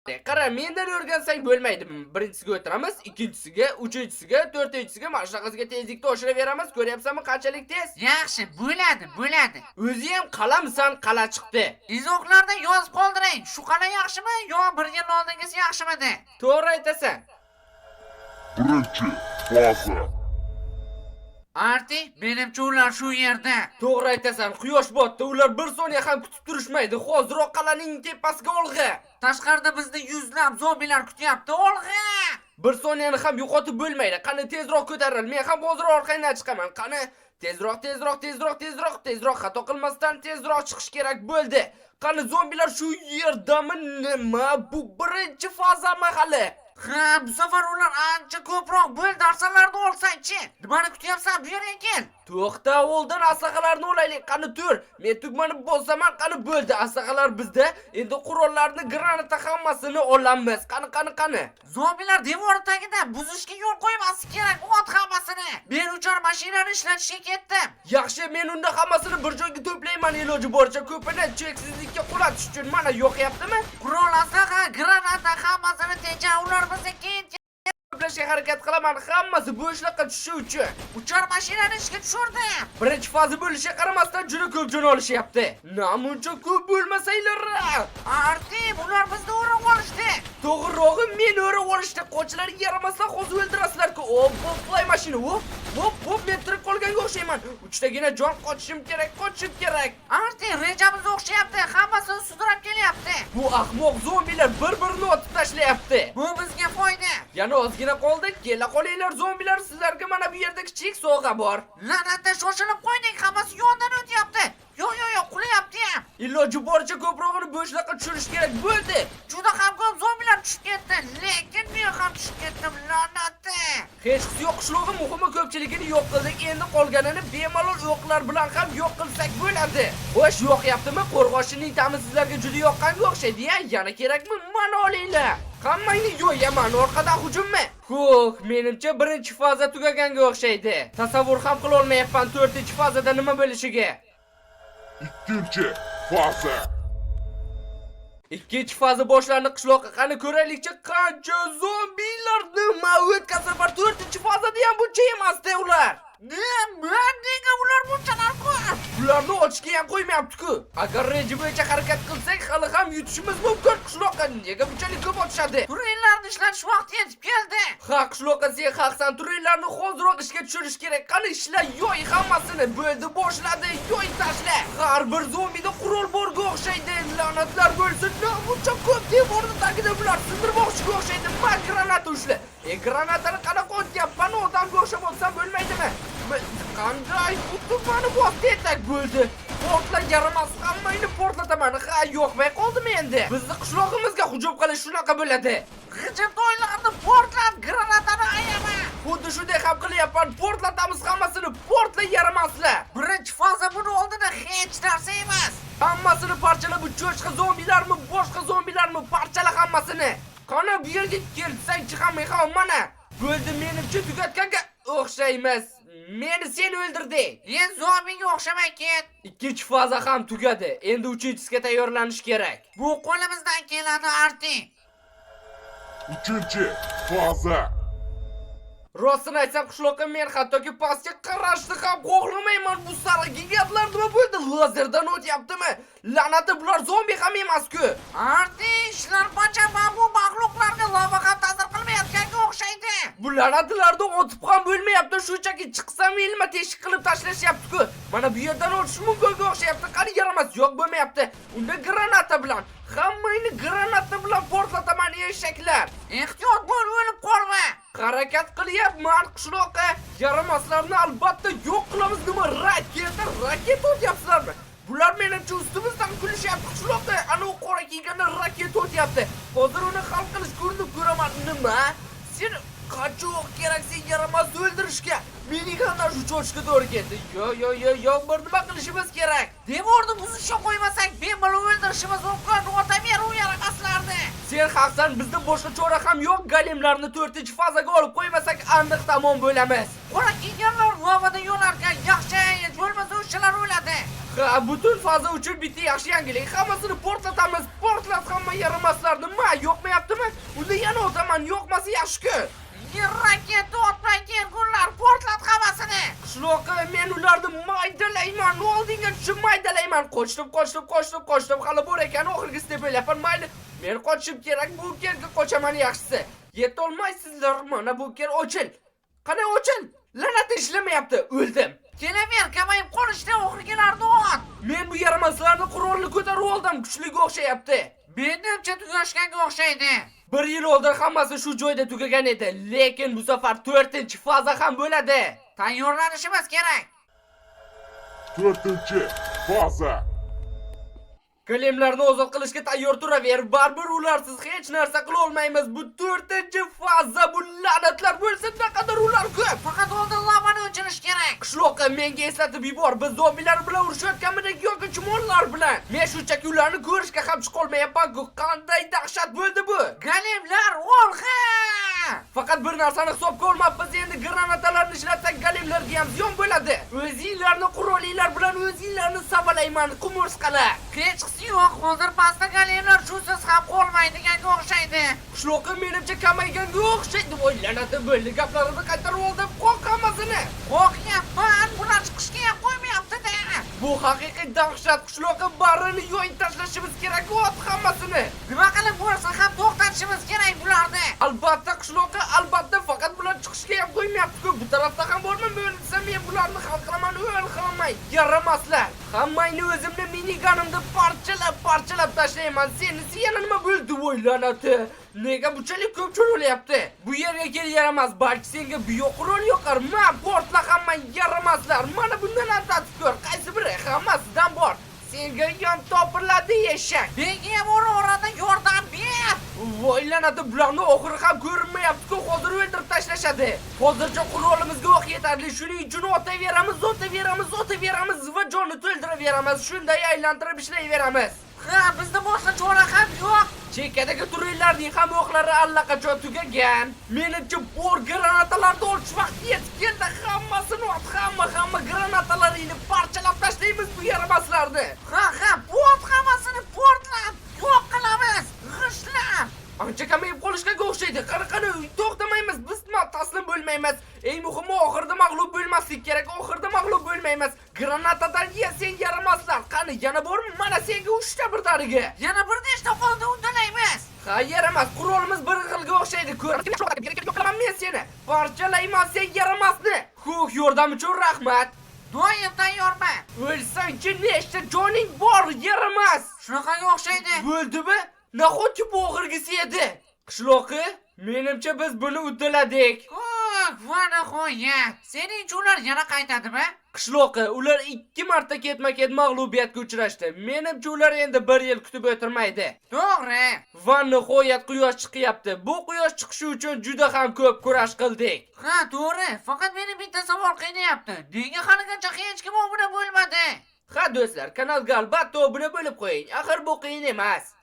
Qara, mendan o'rgansang bo'lmaydimi? Birinchisiga o'tiramiz, ikkinchisiga, uchinchisiga, to'rtinchisiga mana shunaqasiga tezlikni oshiraveramiz. Ko'ryapsanmi qanchalik tez? Yaxshi, bo'ladi. O'zi ham qalamsan, qala chiqdi. Izohlarda yozib qoldiring. Shu qala yaxshimi yo bir yil oldingisi yaxshimidi? To'g'ri aytasan. Birinchi faza. Arti, menimcha ular shu yerda. To'g'ri aytasan. Quyosh botdi, ular bir soniya ham kutib turishmaydi. Hoziroq qalaning tepasiga olg'a. Tashqarida bizni yuzlab zombilar kutyapti, olg'a. Bir soniyani ham yo'qotib bo'lmaydi. Qani tezroq ko'taril. Men ham hozir orqangdan chiqaman. Qani tezroq xato qilmasdan tezroq chiqish kerak bo'ldi. Qani zombilar shu yerdami? Nima? Bu birinchi fazami hali. Ha, bu safar ular ancha ko'proq bo'ldi. Narsalarni olsang-chi. Nimani kutyapsan? Bu yerga kel. To'xta, oldin aslaqalarni olaylik. Qani tur. Men tugmani bosaman, qani bo'ldi. Aslaqalar bizda. Endi qurollarni, granata hammasini olamiz. Qani. Zombilar devor tagida buzishga yo'l qo'ymaslik kerak. Ot hammasini. Men uchar mashinani ishlatishga ketdim. Yaxshi, men unda hammasini bir joyga to'playman iloji boricha. Ko'pini cheksizlikka qulatish uchun mana yo'qyaptimi? Qurol, aslaqa, granata hammasini teja ular bizni keyin To'plashga harakat qilaman, hammasi bo'shliqqa tushishi uchun. uchar mashinani ishga tushirdi. Birinchi faza bo'lishiga qaramasdan juda ko'p jon olishyapti. Namuncha ko'p bo'lmasanglar. Arti, ular bizni o'rab olishdi. To'g'rirog'i men o'rab olishdi. Qo'chlarga yaramasdan hozir o'ldirasizlar-ku. Fly mashina. Hop, men tirik qolganga o'xshayman. Uchtagina jon qochishim kerak. Arti, rejamiz o'xshayapti. Hammasini sudrab kelyapti. Bu ahmoq zombilar bir-birini otib tashlayapti. Bu bizga foyda. Yana ozgina qoldi. Kela qolinglar zombilar, sizlarga mana bu yerda kichik sovg'a bor. La'natda shoshilib qo'ydik, hammasi yondan o'tyapti. Yo'q, qilyapti ham. Iloji boricha ko'prog'ini bo'shliqqa tushirish kerak bo'ldi. Juda ham ko'p zombilar tushib ketdi, lekin men ham tushib ketdim, la'natda. Hech qisi yo'q qishlog'i muhimi ko'pchiligini yo'q qildik. Endi qolganini bemalol o'qlar bilan ham yo'q qilsak bo'ladi. Xo'sh, yo'qyaptimi? Qo'rg'oshining ta'mi sizlarga juda yoqqanga o'xshaydi-ya. Yana kerakmi? Mana olinglar. Hammangni yo'yaman, orqadan hujummi? Xo'p, menimcha birinchi faza tugaganga o'xshaydi. Tasavvur ham qila olmayapman 4-fazada nima bo'lishiga. Ikkinchi faza. Ikkinchi faza boshlandi qishloqqa. Qani ko'raylikchi qancha zombilar nima o'tkazib var. 4-fazada ham buncha emasdi ular. Nega ular bunchalar ko'p? Bularni ochishga ham qo'ymayapti-ku. Agar reja bo'yicha harakat qilsak, hali ham yutishimiz mumkin. Qishloqqa nega bunchalik ko'p otishadi? Turellarni ishlatish vaqti yetib keldi. Ha, qishloqqa sen haqsan. Turellarni hoziroq ishga tushirish kerak. Qani ishla, yo'y hammasini. Bo'ldi, boshladi, yo'y tashla. Har bir zombida qurol borga o'xshaydi. La'natlar bo'lsin. Buncha ko'p devorni tagida bular sindirmoqchiga o'xshaydi. Ma granata ushla. Granatani qanaqa otyapman? Odamga o'xshab otsam bo'lmaydimi? Qanday utubani bosdetak bo'ldi. Portlar yaramas, hammangni portlataman. Ha, yo'qmay qoldimi endi? Bizni qishlog'imizga hujum qilish shunaqa bo'ladi. G'ijimtoylarni portlat, granatani ayama. Xuddi shunday ham qilyapman. Portlatamiz hammasini. Portla yaramaslar. Birinchi faza buni oldida hech narsa emas. Hammasini parchala, bu cho'chqa zombilarmi, boshqa zombilarmi, parchala hammasini. Qani bu yerga kelsang-chi ham mana. Bo'ldi, menimcha tugatganga o'xshaymiz. Meni sen o'ldirding. Endi zombiga o'xshamay ket. Ikkinchi faza ham tugadi. Endi uchinchisiga tayyorlanish kerak. Bu qo'limizdan keladi, Arti. Uchinchi faza. Rostini aytsam, qishloqqa men hattoki pastga qarashni ham xohlamayman. Bu sariq gigantlar nima bo'ldi? Lazerdan o'tyaptimi? La'nati, bular zombi ham emas-ku. Arti, ishlar bacha va bu maxluqlarga lava ham ta'sir qilmayotganga o'xshaydi. Bu la'natlarni otib ham bo'lmayapti. Shunchaki chiqsam ilma teshik qilib tashlashyapti-ku. Mana bu yerdan o'tish mumkinga o'xshayapti. Qani yaramas, yo'q bo'lmayapti. Unda granata bilan, hammangni granata bilan portlataman eshaklar. Ehtiyot bo'l, o'lib qolma. Harakat qilyapman qishloqqa. Yaramaslarni albatta yo'q qilamiz. Nima raketa o'tyapsizlarmi? Bular menimcha ustimizdan kulishyapti qishloqqa. Ana u qora kiyganlar raketa o'tyapti. Hozir uni hal qilish ko'rinib ko'raman. Nima? Sen qancha o'q kerak sen yaramas o'ldirishga? Mening ham shu cho'chqa to'g'ri keldi. Yo'q, bir nima qilishimiz kerak. Devorni buzishga qo'ymasak, bemalol o'ldirishimiz mumkin. Otamer u yaramaslarni. Sen haqsan, bizda boshqa chora ham yo'q. Golemlarni 4-fazaga olib qo'ymasak, aniq tamom bo'lamiz. Qora kiyganlar lavada yo'larkan, yaxshi, bo'lmasa o'shalar o'ladi. Ha, butun faza uchun bitta yaxshi yangilik. Hammasini portlatamiz. Portlat hamma yaramaslarni. Yo'qmayapti. yo'qdaman, yo'qmasa yaxshi-ku. Raketa otmay kelgunlar, portlat hammasini. Qishloqqa men ularni maydalayman, oldinga tushib maydalayman. Qochdim, hali bor ekan, oxirgisida bo'lyapman. Mayli, men qochishim kerak, bu yerga qochaman yaxshisi. Yetolmaysizlar, mana bu yer ochil. Qani ochil? La'nat ishlamayapti, o'ldim. Kelaver, kamayib qolishda oxirgilarni ot. Men bu yaramaslarni qurolni ko'tarib oldim, kuchliga o'xshayapti. Menimcha tugashganga o'xshaydi. 1 yil oldin hammasi shu joyda tugagan edi, lekin bu safar 4-faza ham bo'ladi. Tayyorlanishimiz kerak. 4-faza. Golemlarni ozod qilishga tayyor turaver. Baribir ularsiz hech narsa qila olmaymiz. Bu 4-faza, bu la'natlar bo'lsa naqadar ular ko'p. Faqat oldin lavani o'chirish kerak. Qishloqqa menga eslatib yubor. Biz zombilar bilan urushayotganmidik yoki chumollar bilan? Men shunchaki ularni ko'rishga ham chiqolmayapman-ku. Qanday dahshat bo'ldi bu? Golemlar olxa! Faqat bir narsani hisobga olmabmiz. Endi granatalarni ishlatsak golemlarga ham ziyon bo'ladi. O'zinglarni qurolinglar bilan o'zinglarni savalayman, qumursqalar. Hechqisi yo'q, hozir pastda golemlar shusiz ham qolmaydiganga o'xshaydi. Qishloqqa menimcha kamayganga o'xshaydi. Voy la'nati bo'ldi. Gaplarimni qaytarib oldim. Qo'q hammasini. Qo'rqyapman, bular chiqishga ham qo'ymayapti-da. Bu haqiqiy dahshat. Qishloqqa barini yo'yib tashlashimiz kerak, ot hammasini. Nima qilib bo'lsa ham to'xtatishimiz kerak bularni. Albatta qishloqqa, albatta, faqat bular chiqishga ham qo'ymayapti-ku. Bu tarafda ham bormi? Bo'lsa men bularni hal qilaman, o'l qilaman. Yaramaslar. Hammangni o'zimni miniganimda parchalab tashlayman. Senisi yana nima bo'ldi, voy la'nati? Nega bunchalik ko'p cho'rilyapti? Bu yerga kel yaramas, balki senga bioqurol yoqar. Ma, portla hamma yaramaslar. Mana bundan atatib ko'r. Qaysi biri hammasidan bor. Senga yon topiladi eshak. Menga ham orada yordam ber. Voy la'nati, bularni oxiri ham ko'rinmayapti-ku, hozir o'ldirib tashlashadi. Hozircha qurolimizga o'q yetarli, shuning uchun otaveramiz va jonni to'ldiraveramiz. Shunday aylantirib ishlayveramiz. Ha, bizda boshqa chora ham yo'q. Chekkadagi turellarning ham o'qlari allaqachon tugagan. Menimcha bor granatalarni olish vaqti yetib keldi. Hammasini ot, hamma granatalarini parchalab tashlaymiz bu yaramaslarni. Ha, bot hammasini portlab yo'q qilamiz. G'ishlab. Ancha kamayib qolishga o'xshaydi. Qani, to'xtamaymiz, biz taslim bo'lmaymiz. Eng muhimi oxirida mag'lub bo'lmaslik kerak. Oxirida mag'lub bo'lmaymiz. Granatadan yesang yaramaslar. Qani, yana bormi? Mana senga 3 ta birdaniga. Yana bir nechta qoldi, undalaymiz. Ha, yaramas. Qurolimiz bir xilga o'xshaydi. Ko'raman men seni. Parchalayman sen yaramasni. Xo'p, yordam uchun rahmat. Doim tayyorman. O'lsangchi nechta joning bor, yaramas. Shunaqaga o'xshaydi. Bo'ldimi? Nahotki bu oxirgisi edi? Qishloqi, menimcha biz buni uddaladik. Vana qo'yat. Sening ular yana qaytadimi? Qishloqi, ular 2 marta ketma-ket mag'lubiyatga uchrashdi. Menimcha ular endi 1 yil kutib o'tirmaydi. To'g'ri. Va nihoyat quyosh chiqyapti. Bu quyosh chiqishi uchun juda ham ko'p kurash qildik. Ha, to'g'ri. Faqat meni bitta savol qiynayapti. Nega haligacha hech kim obuna bo'lmadi? Ha do'stlar, kanalga albatta obuna bo'lib qo'ying. Axir bu qiyin emas.